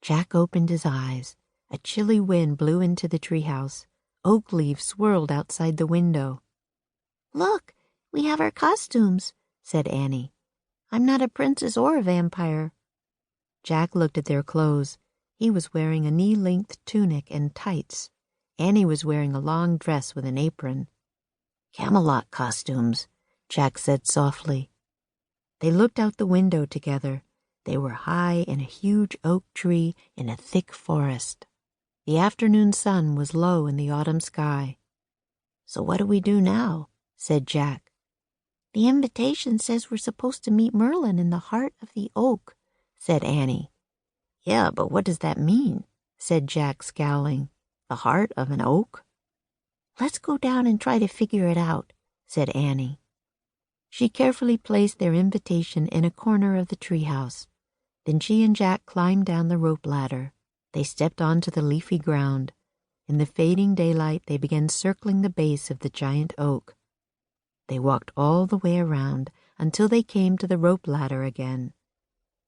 Jack opened his eyes. A chilly wind blew into the treehouse. Oak leaves swirled outside the window. "Look, we have our costumes," said Annie. "I'm not a princess or a vampire." Jack looked at their clothes. He was wearing a knee-length tunic and tights. Annie was wearing a long dress with an apron. "Camelot costumes," Jack said softly. They looked out the window together. They were high in a huge oak tree in a thick forest. The afternoon sun was low in the autumn sky. "So what do we do now?" said Jack. "The invitation says we're supposed to meet Merlin in the heart of the oak," said Annie. "Yeah, but what does that mean?" said Jack, scowling. "The heart of an oak?" "Let's go down and try to figure it out," said Annie. She carefully placed their invitation in a corner of the treehouse. Then she and Jack climbed down the rope ladder. They stepped onto the leafy ground. In the fading daylight, they began circling the base of the giant oak. They walked all the way around until they came to the rope ladder again.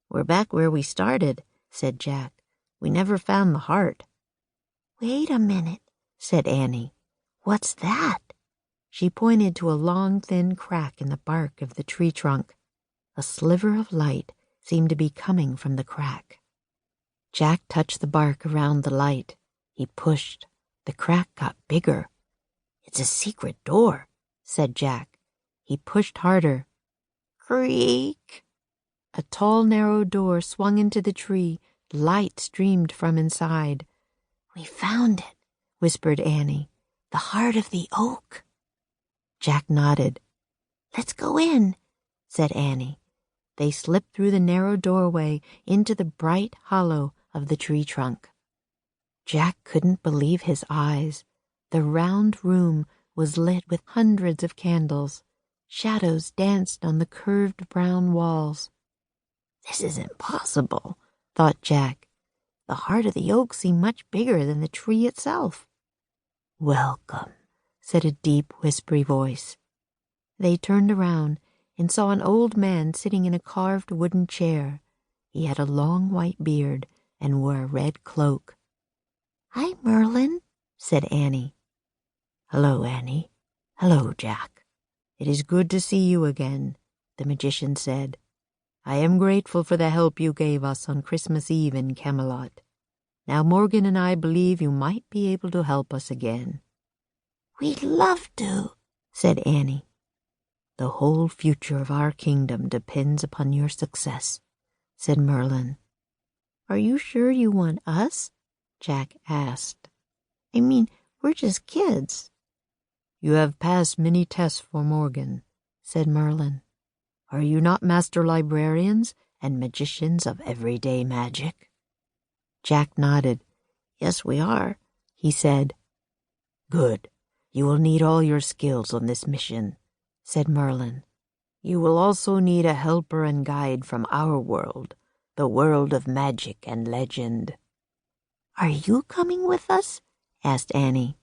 "We're back where we started," said Jack. "We never found the heart." "Wait a minute," said Annie. "What's that?" She pointed to a long, thin crack in the bark of the tree trunk. A sliver of light seemed to be coming from the crack. Jack touched the bark around the light. He pushed. The crack got bigger. "It's a secret door," said Jack. He pushed harder. Creak! A tall, narrow door swung into the tree. Light streamed from inside. "We found it," whispered Annie. "The heart of the oak." Jack nodded. "Let's go in," said Annie. They slipped through the narrow doorway into the bright hollow of the tree trunk. Jack couldn't believe his eyes. The round room was lit with hundreds of candles. Shadows danced on the curved brown walls. "This is impossible," thought Jack. "The heart of the oak seemed much bigger than the tree itself." "Welcome," said a deep, whispery voice. They turned around and saw an old man sitting in a carved wooden chair. He had a long white beard and wore a red cloak. "Hi, Merlin," said Annie. "Hello, Annie. Hello, Jack. It is good to see you again," the magician said. "I am grateful for the help you gave us on Christmas Eve in Camelot. Now Morgan and I believe you might be able to help us again." "We'd love to," said Annie. "The whole future of our kingdom depends upon your success," said Merlin. "Are you sure you want us?" Jack asked. "I mean, we're just kids." "You have passed many tests for Morgan," said Merlin. "Are you not master librarians and magicians of everyday magic?" Jack nodded. "Yes, we are," he said. "Good. You will need all your skills on this mission," said Merlin. "You will also need a helper and guide from our world, the world of magic and legend." "Are you coming with us?" asked Annie.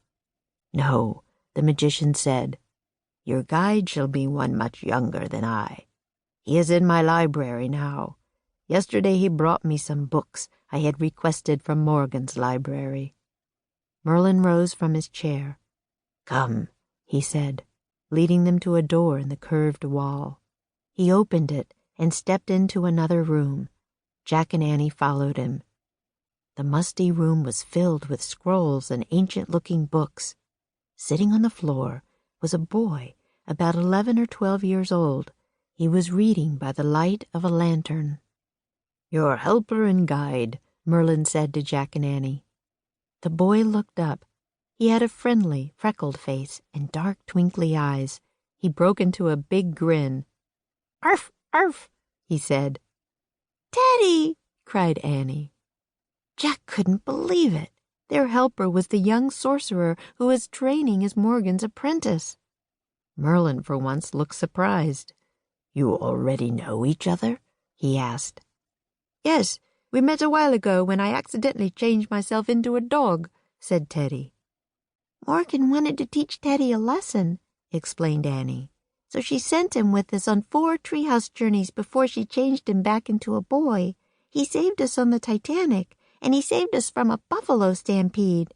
"No," the magician said. "Your guide shall be one much younger than I. He is in my library now. Yesterday he brought me some books I had requested from Morgan's library." Merlin rose from his chair. "Come," he said, leading them to a door in the curved wall. He opened it and stepped into another room. Jack and Annie followed him. The musty room was filled with scrolls and ancient-looking books. Sitting on the floor was a boy about 11 or 12 years old. He was reading by the light of a lantern. "Your helper and guide," Merlin said to Jack and Annie. The boy looked up. He had a friendly, freckled face and dark, twinkly eyes. He broke into a big grin. "Arf, arf," he said. "Teddy!" cried Annie. Jack couldn't believe it. Their helper was the young sorcerer who was training as Morgan's apprentice. Merlin, for once, looked surprised. "You already know each other?" he asked. "Yes, we met a while ago when I accidentally changed myself into a dog," said Teddy. "Morgan wanted to teach Teddy a lesson," explained Annie. "So she sent him with us on 4 treehouse journeys before she changed him back into a boy. He saved us on the Titanic, and he saved us from a buffalo stampede.